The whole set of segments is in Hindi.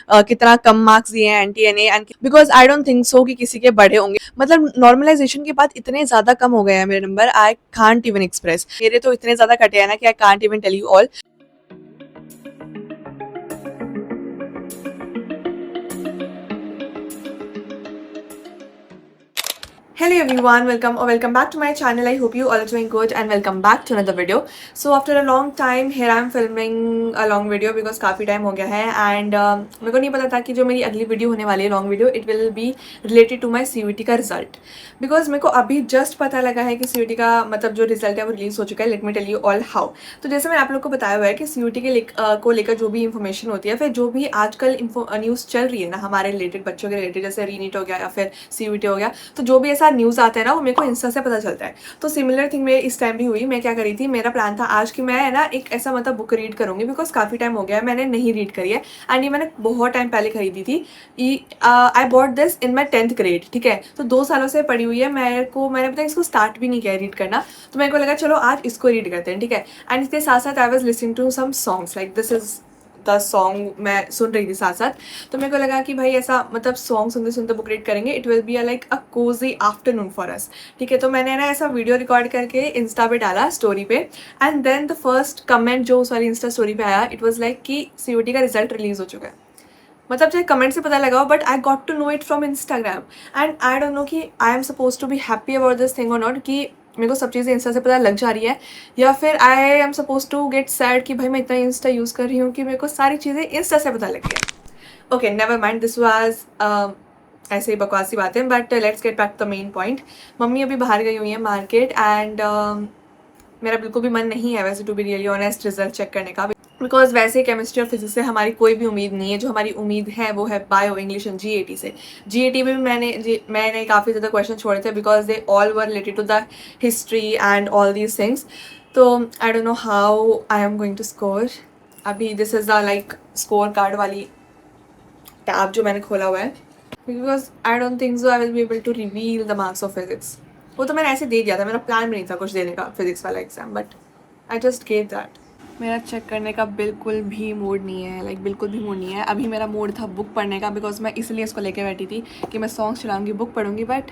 कितना कम मार्क्स दिए हैं NTNA and because I don't think सो कि किसी के बढ़े होंगे। मतलब नॉर्मलाइजेशन के बाद इतने ज़्यादा कम हो गए हैं मेरे number, I can't even express. मेरे तो इतने ज़्यादा कटे हैं ना कि I can't even tell you all. Hello everyone, welcome back to my channel. I hope you all are doing good and welcome back to another video. So after a long time here I am filming a long video because काफ़ी टाइम हो गया है and मेरे को नहीं पता था कि जो मेरी अगली वीडियो होने वाली है long video it will be related to my CUET का रिजल्ट। बिकॉज मेरे को अभी जस्ट पता लगा है कि CUET का मतलब जो रिजल्ट है वो रिलीज हो चुका है। Let me tell you all how. तो जैसे मैंने आप लोग को बताया हुआ है कि CUET को लेकर जो भी इंफॉर्मेशन होती है, फिर जो भी आजकल न्यूज़ चल रही है ना हमारे रिलेटेड, बच्चों के रिलेटेड, जैसे रीनीट हो गया या फिर CUET हो गया, तो जो भी ऐसा न्यूज़ आता है ना वो मेरे को इंस्टा से पता चलता है। तो सिमिलर थिंग मेरे इस टाइम भी हुई। मैं क्या करी थी, मेरा प्लान था आज कि मैं ना एक ऐसा मतलब बुक रीड करूँगी बिकॉज काफ़ी टाइम हो गया है मैंने नहीं रीड करी है एंड ये मैंने बहुत टाइम पहले खरीदी थी। I bought this in my 10th grade, ठीक है। तो 2 सालों से पड़ी हुई है। मैंने पता इसको स्टार्ट भी नहीं किया रीड करना, तो मेरे को लगा चलो आज इसको रीड करते हैं, ठीक है। एंड इसके साथ साथ I was listening to some songs like this is the song मैं सुन रही थी साथ साथ। तो मेरे को लगा कि भाई ऐसा मतलब सॉन्ग सुनते सुनते बुक रीड करेंगे, it will be like a cosy afternoon for us, ठीक है। तो मैंने ना ऐसा वीडियो रिकॉर्ड करके इंस्टा पे डाला स्टोरी पे and then the first comment जो सारी इंस्टा स्टोरी पे आया इट वॉज लाइक कि CUET का रिजल्ट रिलीज हो चुका है। मतलब चाहे कमेंट से पता लगाओ but I got to know it from Instagram and I don't know कि I am suppose to be happy about this thing और नॉट, कि मेरे को सब चीज़ें इंस्टा से पता लग जा रही है, या फिर I am suppose to get sad कि भाई मैं इतना इंस्टा यूज़ कर रही हूँ कि मेरे को सारी चीज़ें इंस्टा से पता लग गई। Okay never mind, this was ऐसे ही बकवासी बातें, but let's get back the main point. Mummy अभी बाहर गई हुई है मार्केट एंड मेरा बिल्कुल भी मन नहीं है वैसे to be really honest result check करने का, बिकॉज वैसे केमिस्ट्री और फिजिक्स से हमारी कोई भी उम्मीद नहीं है। जो हमारी उम्मीद है वो है बायो, इंग्लिश एंड GAT से। GAT में भी मैंने काफ़ी ज़्यादा क्वेश्चन छोड़े थे because they all were related to the history and all these things. तो I don't know how I am going to score. अभी this is the like score card वाली टैब जो मैंने खोला हुआ है because I don't think so I will be able to reveal the marks of physics. वो तो मैंने ऐसे दे दिया था, मेरा प्लान भी नहीं था कुछ देने का फिजिक्स वाला exam, but I just gave that. मेरा चेक करने का बिल्कुल भी मूड नहीं है, लाइक बिल्कुल भी मूड नहीं है। अभी मेरा मूड था बुक पढ़ने का बिकॉज मैं इसलिए इसको लेके बैठी थी कि मैं सॉन्ग्स चलाऊंगी, बुक पढ़ूंगी, बट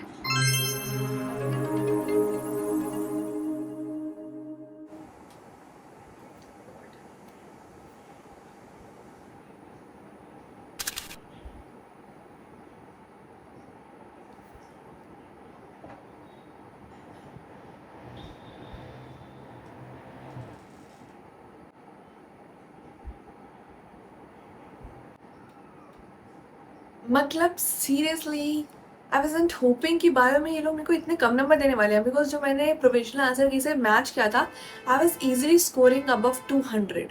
मतलब सीरियसली आई वॉजंट होपिंग कि बायो में ये लोग मेरे को इतने कम नंबर देने वाले हैं बिकॉज जो मैंने प्रोविजनल आंसर की से मैच किया था I was easily scoring above 200।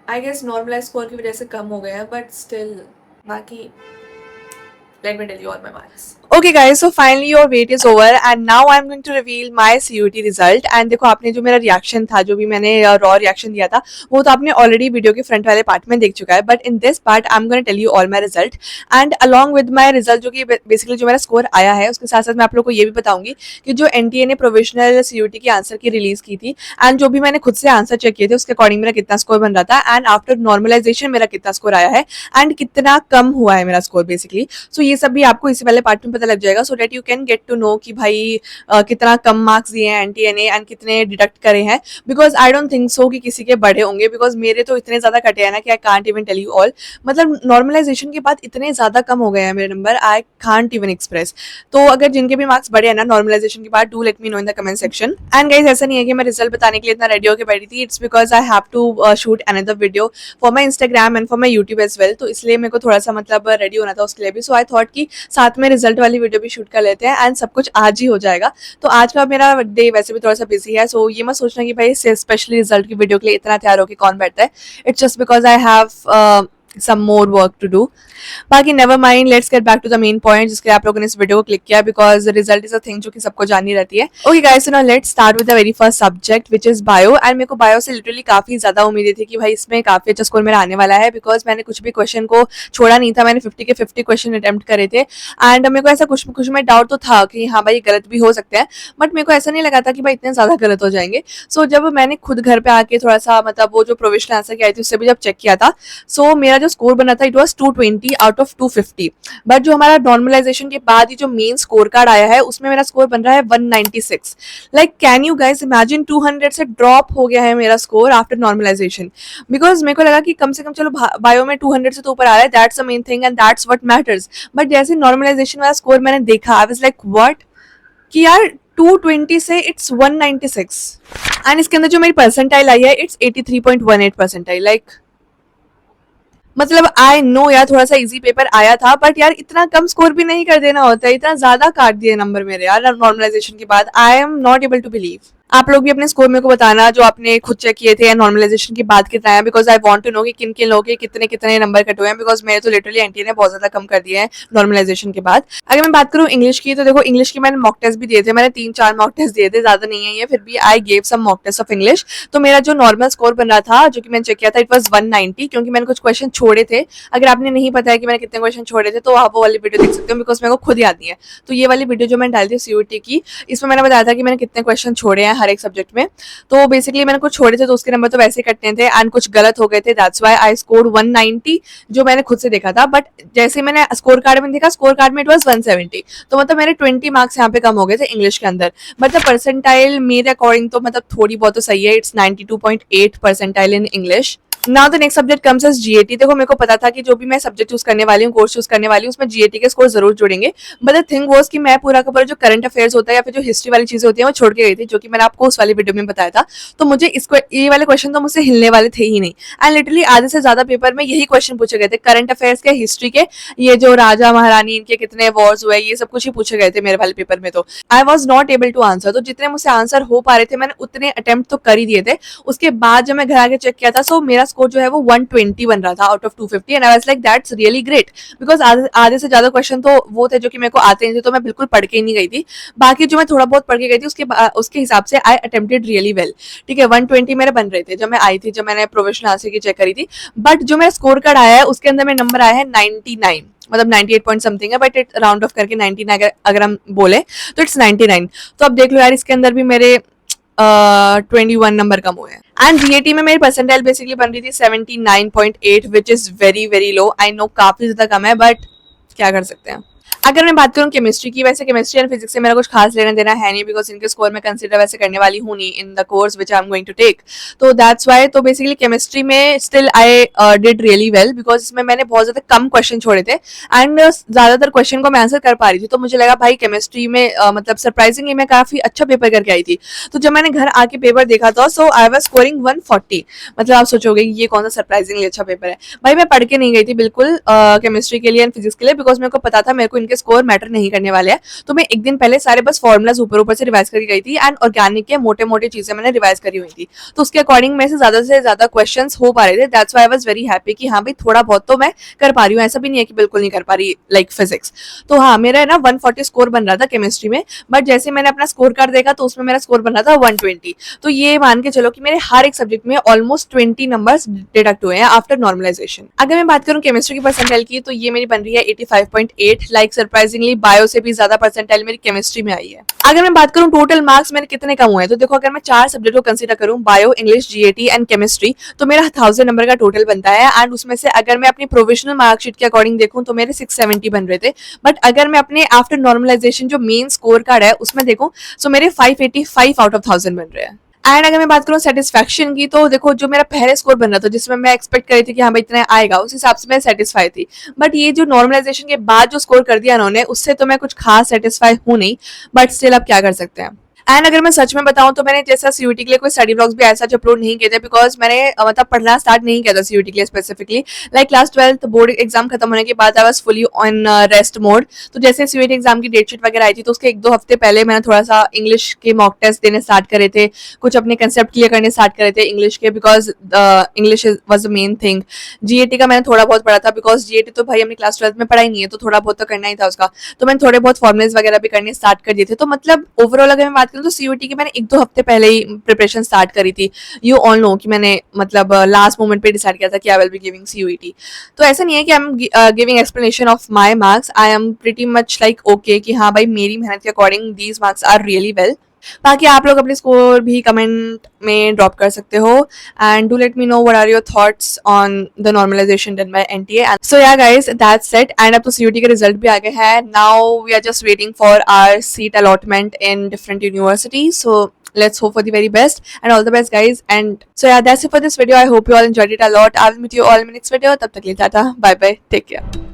I guess normalise score की वजह से कम हो गया बट स्टिल बाकी let me tell you all my marks. Okay guys, so finally your wait is over and now I'm going to reveal my CUET result and देखो आपने जो मेरा रिएक्शन था, जो भी मैंने रॉ रिएक्शन दिया था वो तो आपने ऑलरेडी वीडियो के फ्रंट वाले पार्ट में देख चुका है, but in this part I am going to tell you all my result and along with my result जो कि बेसिकली जो मेरा स्कोर आया है उसके साथ साथ मैं आप लोग को ये भी बताऊंगी कि जो NTA ने प्रोविजनल CUET की आंसर की रिलीज की थी एंड जो भी मैंने खुद से आंसर चेक किए थे उसके अकॉर्डिंग मेरा कितना स्कोर बन रहा था एंड आफ्टर नॉर्मलाइजेशन मेरा कितना स्कोर आया है एंड कितना कम हुआ है मेरा स्कोर बेसिकली। सो ये सब भी आपको इसी वाले पार्ट में पता लग जाएगा so that you can get to know कि भाई कितना कम मार्क्स दिए हैं NTA एंड कितने डिडक्ट करे हैं, बिकॉज आई डोंट थिंक सो कि किसी के बढ़े होंगे बिकॉज मेरे तो इतने ज़्यादा कटे हैं ना कि I can't even tell you all. मतलब नॉर्मलाइजेशन के बाद इतने ज़्यादा कम हो गए हैं मेरे number, I can't even express. तो अगर जिनके भी मार्क्स बढ़े हैं ना नॉर्मलाइजेशन के बाद, do let me no in the comment section. And guys ऐसा नहीं है कि मैं रिजल्ट बताने के लिए इतना रेडी होकर बैठी थी, it's because I have to shoot another video for my Instagram and for my YouTube as well, तो इसलिए मेरे को थोड़ा सा मतलब रेडी होना था उसके लिए भी। सो आई थॉट कि साथ में रिजल्ट वाली वीडियो भी शूट कर लेते हैं एंड सब कुछ आज ही हो जाएगा। तो आज का मेरा डे वैसे भी थोड़ा सा बिजी है, सो ये मत सोचना कि भाई स्पेशली रिजल्ट की वीडियो के लिए इतना तैयार होकर कौन बैठता है। It's just because I have some more work to do. बाकी never mind, let's get back to the main point जिसके लिए आप लोगों ने इस वीडियो को क्लिक किया because result is a thing जो कि सबको जाननी रहती है। Okay guys, so now let's start with the very first subject which is bio and मेरे को बायो से लिटरली काफी ज्यादा उम्मीदें थी कि भाई इसमें काफी अच्छा स्कोर मेरा आने वाला है बिकॉज मैंने कुछ भी क्वेश्चन को छोड़ा नहीं था, मैंने 50 के 50 क्वेश्चन अटेम्प्ट करे थे एंड मेरे को ऐसा कुछ में डाउट तो था कि हाँ भाई गलत भी हो सकते हैं, बट मेरे को ऐसा नहीं लगा था कि भाई इतने ज्यादा गलत हो जाएंगे। सो जब मैंने खुद घर पे आके थोड़ा सा मतलब वो जो प्रोविजनल आंसर की आई थी उससे भी जब चेक किया था, सो मेरा जो स्कोर बना था it was 220 out of 250, but जो हमारा नॉर्मलाइजेशन के बाद ही जो मेन स्कोर कार्ड आया है उसमें मेरा स्कोर बन रहा है 196। Like can you guys imagine 200 से ड्रॉप हो गया है मेरा स्कोर आफ्टर नॉर्मलाइजेशन। बिकॉज मेरे को लगा कि कम से कम चलो बायो में 200 से तो ऊपर आ रहा है, that's the main thing and that's what matters. But जैसे नॉर्मलाइजेशन वाला स्कोर मैंने देखा आई वाज लाइक व्हाट, कि यार 220 से इट्स 196 एंड इसके अंदर जो मेरी परसेंटाइल आई है इट्स 83.18 परसेंटाइल। लाइक मतलब आई नो यार थोड़ा सा इजी पेपर आया था, बट यार इतना कम स्कोर भी नहीं कर देना होता, इतना ज्यादा काट दिए नंबर मेरे यार नॉर्मलाइजेशन के बाद। I am not able to believe. आप लोग भी अपने स्कोर मेरे को बताना जो आपने खुद चेक किए थे नॉर्मलाइजेशन के बाद कितना है, because I want to know कि किन किन लोगों के कितने कितने नंबर कटे हुए हैं, बिकॉज मेरे तो लिटरली एंटी ने बहुत ज्यादा कम कर दिए हैं नॉर्मलाइजेशन के बाद। अगर मैं बात करूँ इंग्लिश की, तो देखो इंग्लिश की मैंने मॉक टेस्ट भी दिए थे, मैंने 3-4 मॉक टेस्ट दिए थे, ज्यादा नहीं है ये, फिर भी I gave some mock test of English. तो मेरा जो नॉर्मल स्कोर बन रहा था जो कि मैंने चेक किया था इट वॉज 190, क्योंकि मैंने कुछ क्वेश्चन छोड़े थे। अगर आपने नहीं पता है कि मैंने कितने क्वेश्चन छोड़े थे तो आप वो वाली वीडियो देख सकते हो, बिकॉज मेरे को खुद याद नहीं है। तो ये वाली वीडियो जो मैंने डाली थी सीयूटी की, इसमें मैंने बताया था कि मैंने कितने क्वेश्चन छोड़े हैं हर एक सब्जेक्ट में। तो बेसिकली मैंने कुछ छोड़े थे तो उसके नंबर तो वैसे कटने थे एंड कुछ गलत हो गए थे, दैट्स व्हाई आई स्कोर्ड 190 जो मैंने खुद से देखा था। बट जैसे मैंने स्कोर कार्ड में देखा, स्कोर कार्ड में इट वाज 170, तो मतलब मेरे 20 मार्क्स यहाँ पे कम हो गए थे इंग्लिश के अंदर। मतलब परसेंटाइल मेरे अकॉर्डिंग तो मतलब थोड़ी बहुत तो सही है, it's 92.8 percentile in English. Now the next subject comes as GAT. देखो मेरे को पता था कि जो भी मैं सब्जेक्ट चूज करने वाली हूँ, कोर्स चूज करने वाली हूँ, उसमें जीएटी के स्कोर जरूर जुड़ेंगे। बट द थिंग वाज कि मैं पूरा का पूरा जो करंट अफेयर्स होता है या फिर जो हिस्ट्री वाली चीजें होती है वो छोड़ के गई थी, जो कि मैंने आपको उस वाली वीडियो में बताया था। तो मुझे इसको ये वाले क्वेश्चन तो मुझसे हिलने वाले थे ही नहीं, एंड लिटरली आधे से ज्यादा पेपर में यही क्वेश्चन पूछे गए थे, करंट अफेयर्स के, हिस्ट्री के, ये जो राजा महारानी इनके कितने वॉर्स हुए, ये सब कुछ ही पूछे गए थे मेरे वाले पेपर में। तो I was not able to answer. तो जितने मुझसे आंसर हो पा रहे थे मैंने उतने अटेम्प्ट तो कर ही दिए थे। उसके बाद जब मैं घर आके चेक किया था, सो मेरा स्कोर जो है वो 120 बन रहा था out of 250 and I was like that's really great, because आधे से ज्यादा क्वेश्चन तो वो थे जो कि मेरे को आते नहीं थे, तो मैं बिल्कुल पढ़ के ही नहीं गई थी। बाकी जो मैं थोड़ा बहुत पढ़ के गई थी उसके हिसाब से आई अटेम्प्टेड रियली वेल। ठीक है, 120 मेरे बन रहे थे जब मैं आई थी, जब मैंने प्रोफेशनल आंसर की चेक करी थी। बट जो मेरा स्कोर कार्ड आया है उसके अंदर मेरा नंबर आया है 99, मतलब 98 पॉइंट समथिंग है, बट इट राउंड ऑफ करके 99 अगर हम बोले तो इट्स 99। तो अब देख लो यार इसके अंदर भी मेरे 21 नंबर कम हुए हैं। एंड जीएटी में मेरी परसेंटाइल बेसिकली बन रही थी 79.8 which is very very low. I know काफी ज्यादा कम है, बट क्या कर सकते हैं। अगर मैं बात करूं केमिस्ट्री की, वैसे केमिस्ट्री एंड फिजिक्स से मेरा कुछ खास लेना देना है नहीं, बिकॉज इनके स्कोर में कंसीडर वैसे करने वाली हूं नहीं in the course which I am going to take, तो दैट्स वाई। तो बेसिकली केमिस्ट्री में still I did really well, because इसमें मैंने बहुत ज्यादा कम क्वेश्चन छोड़े थे एंड ज्यादातर क्वेश्चन को मैं आंसर कर पा रही थी। तो मुझे लगा भाई केमिस्ट्री में मतलब सरप्राइजिंगली मैं काफी अच्छा पेपर करके आई थी। तो जब मैंने घर आके पेपर देखा था, सो आई वाज स्कोरिंग 140। मतलब आप सोचोगे ये कौन सा सरप्राइजिंगली अच्छा पेपर है। भाई मैं पढ़ के नहीं गई थी बिल्कुल केमिस्ट्री के लिए एंड फिजिक्स के लिए, बिकॉज मेरे को पता था मेरे को इनके स्कोर मैटर नहीं करने वाले हैं। तो मैं एक दिन पहले सारे बस फॉर्मुलाज ऊपर ऊपर से रिवाइज करके गई थी एंड ऑर्गेनिक के मोटे मोटे चीजें मैंने रिवाइज करी हुई थी। तो उसके अकॉर्डिंग में से ज्यादा क्वेश्चंस हो पा रहे थे, that's why I was very happy कि हाँ भाई थोड़ा बहुत तो मैं कर पा रही हूँ, ऐसा भी नहीं है कि बिल्कुल नहीं कर पा रही लाइक फिजिक्स। तो हाँ मेरा है ना 140 स्कोर बन रहा था केमिस्ट्री में, बट जैसे मैंने अपना स्कोर कार्ड देखा तो उसमें मेरा स्कोर बन रहा था 120। तो ये मान के चलो कि मेरे हर एक सब्जेक्ट में ऑलमोस्ट 20 नंबर्स डिडक्ट हुए हैं आफ्टर नॉर्मलाइजेशन। अगर मैं बात करूँ केमिस्ट्री की परसेंटाइल की, तो ये मेरी बन रही है 85.8, लाइक सरप्राइजिंगली बायो से भी ज्यादा परसेंटाइल मेरी केमिस्ट्री में आई है। अगर मैं बात करूं टोटल मार्क्स मेरे कितने कम हुए हैं, तो देखो अगर मैं 4 सब्जेक्ट को कंसीडर करूं, bio, English, GAT and chemistry, तो मेरा 1000 नंबर का टोटल बनता है। एंड उसमें से अगर मैं अपनी प्रोविजनल मार्कशीट के अकॉर्डिंग देखूं तो मेरे 670 बन रहे थे, बट अगर मैं अपने आफ्टर नॉर्मलाइजेशन जो मेन स्कोर कार्ड है उसमें देखूं तो मेरे 585 आउट ऑफ 1000 बन रहे हैं। एंड अगर मैं बात करूँ सेटिस्फैक्शन की, तो देखो जो मेरा पहले स्कोर बन रहा था जिसमें मैं एक्सपेक्ट कर रही थी कि हाँ भाई इतना आएगा, उस हिसाब से मैं सेटिस्फाई थी। बट ये जो नॉर्मलाइजेशन के बाद जो स्कोर कर दिया उन्होंने, उससे तो मैं कुछ खास सेटिस्फाई हूँ नहीं, बट स्टिल अब क्या कर सकते हैं। एंड अगर मैं सच में बताऊं तो मैंने जैसा सीयूटी के लिए कोई स्टडी ब्लॉग्स भी ऐसा अपलोड नहीं किए थे, बिकॉज मैंने मतलब पढ़ना स्टार्ट नहीं किया था सीयूटी के लिए specifically. Like class 12 board exam खत्म होने के बाद I was fully on rest mode. तो जैसे सीयूटी एग्जाम की डेट शीट वगैरह आई थी तो उसके 1-2 हफ्ते पहले मैंने थोड़ा सा इंग्लिश के मॉक टेस्ट देने स्टार्ट करे थे, कुछ अपने कंसेप्ट क्लियर करने स्टार्ट करे थे इंग्लिश के, because English was the main thing. GAT का मैंने थोड़ा बहुत पढ़ा था, बिकॉज जीएटी तो भाई हमने क्लास 12 में पढ़ा ही नहीं है, तो थोड़ा बहुत तो करना ही था उसका। तो मैंने थोड़े बहुत फॉर्मुलेज वगैरह भी करने स्टार्ट कर दिए थे। तो मतलब ओवरऑल अगर मैं बात करूँ तो सीयूटी की मैंने 1-2 हफ्ते पहले ही प्रिपरेशन स्टार्ट करी थी। यू ऑल नो कि मैंने मतलब लास्ट मोमेंट पे डिसाइड किया था कि I will be giving CUET. तो ऐसा नहीं है कि I am giving explanation of my marks, I am pretty much like okay कि हाँ भाई मेरी मेहनत के according these marks are really well. बाकी आप लोग अपने स्कोर भी कमेंट में ड्रॉप कर सकते हो and do let me know what are your thoughts on the normalisation done by NTA. So yeah guys that's it. And अब तो सीयूटी के रिजल्ट भी आ गए हैं. Now we are just waiting for our seat allotment in different universities. So let's hope for the very best and all the best guys. And so yeah, that's it for this video. I hope you all enjoyed it a lot. I will meet you all in my next video. Tab tak ke liye tata, bye bye, take care.